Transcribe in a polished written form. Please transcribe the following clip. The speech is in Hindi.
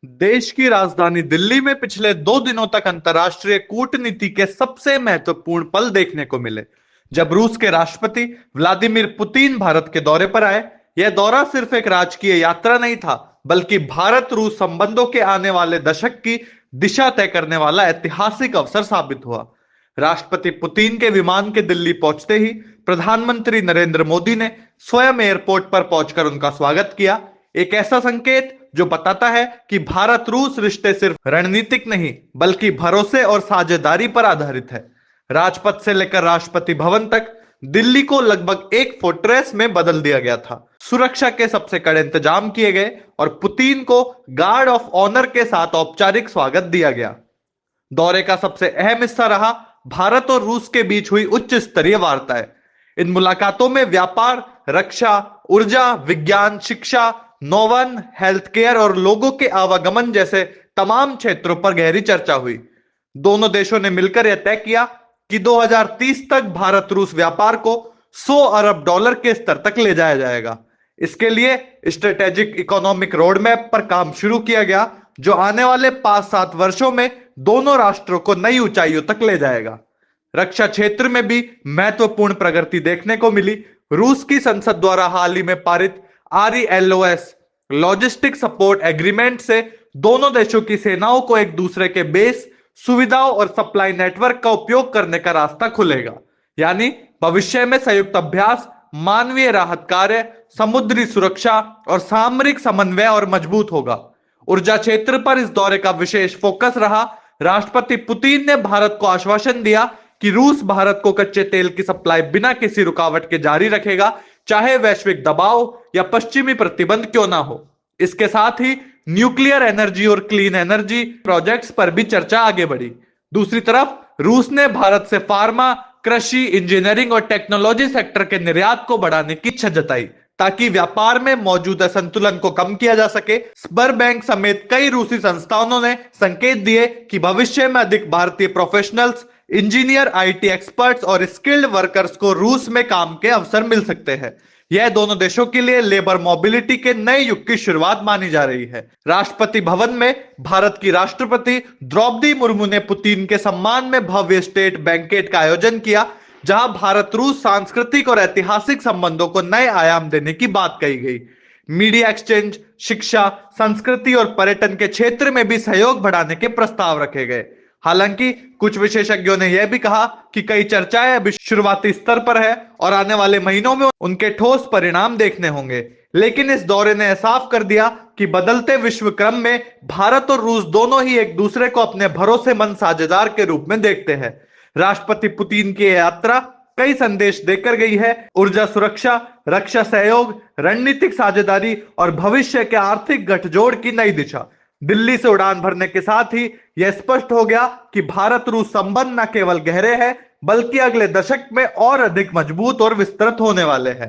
देश की राजधानी दिल्ली में पिछले 2 दिनों तक अंतर्राष्ट्रीय कूटनीति के सबसे महत्वपूर्ण पल देखने को मिले। जब रूस के राष्ट्रपति व्लादिमीर पुतिन भारत के दौरे पर आए, यह दौरा सिर्फ एक राजकीय यात्रा नहीं था, बल्कि भारत रूस संबंधों के आने वाले दशक की दिशा तय करने वाला ऐतिहासिक अवसर साबित हुआ। राष्ट्रपति पुतिन के विमान के दिल्ली पहुंचते ही प्रधानमंत्री नरेंद्र मोदी ने स्वयं एयरपोर्ट पर पहुंचकर उनका स्वागत किया। एक ऐसा संकेत जो बताता है कि भारत रूस रिश्ते सिर्फ रणनीतिक नहीं, बल्कि भरोसे और साझेदारी पर आधारित है। राजपथ से लेकर राष्ट्रपति भवन तक दिल्ली को लगभग एक फोर्ट्रेस में बदल दिया गया था। सुरक्षा के सबसे कड़े इंतजाम किए गए और पुतिन को गार्ड ऑफ ऑनर के साथ औपचारिक स्वागत दिया गया। दौरे का सबसे अहम हिस्सा रहा भारत और रूस के बीच हुई उच्च स्तरीय वार्ताएं। इन मुलाकातों में व्यापार, रक्षा, ऊर्जा, विज्ञान, शिक्षा, नौवन, हेल्थ केयर और लोगों के आवागमन जैसे तमाम क्षेत्रों पर गहरी चर्चा हुई। दोनों देशों ने मिलकर यह तय किया कि 2030 तक भारत रूस व्यापार को 100 अरब डॉलर के स्तर तक ले जाया जाएगा। इसके लिए स्ट्रेटेजिक इकोनॉमिक रोड मैप पर काम शुरू किया गया, जो आने वाले 5-7 वर्षों में दोनों राष्ट्रों को नई ऊंचाइयों तक ले जाएगा। रक्षा क्षेत्र में भी महत्वपूर्ण प्रगति देखने को मिली। रूस की संसद द्वारा हाल ही में पारित आरईएलओएस लॉजिस्टिक सपोर्ट एग्रीमेंट से दोनों देशों की सेनाओं को एक दूसरे के बेस, सुविधाओं और सप्लाई नेटवर्क का उपयोग करने का रास्ता खुलेगा। यानी भविष्य में संयुक्त अभ्यास, मानवीय राहत कार्य, समुद्री सुरक्षा और सामरिक समन्वय और मजबूत होगा। ऊर्जा क्षेत्र पर इस दौरे का विशेष फोकस रहा। राष्ट्रपति पुतिन ने भारत को आश्वासन दिया कि रूस भारत को कच्चे तेल की सप्लाई बिना किसी रुकावट के जारी रखेगा, चाहे वैश्विक दबाव या पश्चिमी प्रतिबंध क्यों ना हो। इसके साथ ही न्यूक्लियर एनर्जी और क्लीन एनर्जी प्रोजेक्ट्स पर भी चर्चा आगे बढ़ी। दूसरी तरफ रूस ने भारत से फार्मा, कृषि, इंजीनियरिंग और टेक्नोलॉजी सेक्टर के निर्यात को बढ़ाने की इच्छा जताई, ताकि व्यापार में मौजूद असंतुलन को कम किया जा सके। स्बर बैंक समेत कई रूसी संस्थानों ने संकेत दिए कि भविष्य में अधिक भारतीय प्रोफेशनल्स, इंजीनियर, आईटी एक्सपर्ट्स और स्किल्ड वर्कर्स को रूस में काम के अवसर मिल सकते हैं। यह दोनों देशों के लिए लेबर मोबिलिटी के नए युग की शुरुआत मानी जा रही है। राष्ट्रपति भवन में भारत की राष्ट्रपति द्रौपदी मुर्मू ने पुतिन के सम्मान में भव्य स्टेट बैंकेट का आयोजन किया, जहां भारत रूस सांस्कृतिक और ऐतिहासिक संबंधों को नए आयाम देने की बात कही गई। मीडिया एक्सचेंज, शिक्षा, संस्कृति और पर्यटन के क्षेत्र में भी सहयोग बढ़ाने के प्रस्ताव रखे गए। हालांकि कुछ विशेषज्ञों ने यह भी कहा कि कई चर्चाएं अभी शुरुआती स्तर पर है और आने वाले महीनों में उनके ठोस परिणाम देखने होंगे। लेकिन इस दौरे ने साफ कर दिया कि बदलते विश्व क्रम में भारत और रूस दोनों ही एक दूसरे को अपने भरोसेमंद साझेदार के रूप में देखते हैं। राष्ट्रपति पुतिन की यात्रा कई संदेश देकर गई है। ऊर्जा सुरक्षा, रक्षा सहयोग, रणनीतिक साझेदारी और भविष्य के आर्थिक गठजोड़ की नई दिशा। दिल्ली से उड़ान भरने के साथ ही यह स्पष्ट हो गया कि भारत रूस संबंध न केवल गहरे हैं, बल्कि अगले दशक में और अधिक मजबूत और विस्तृत होने वाले हैं।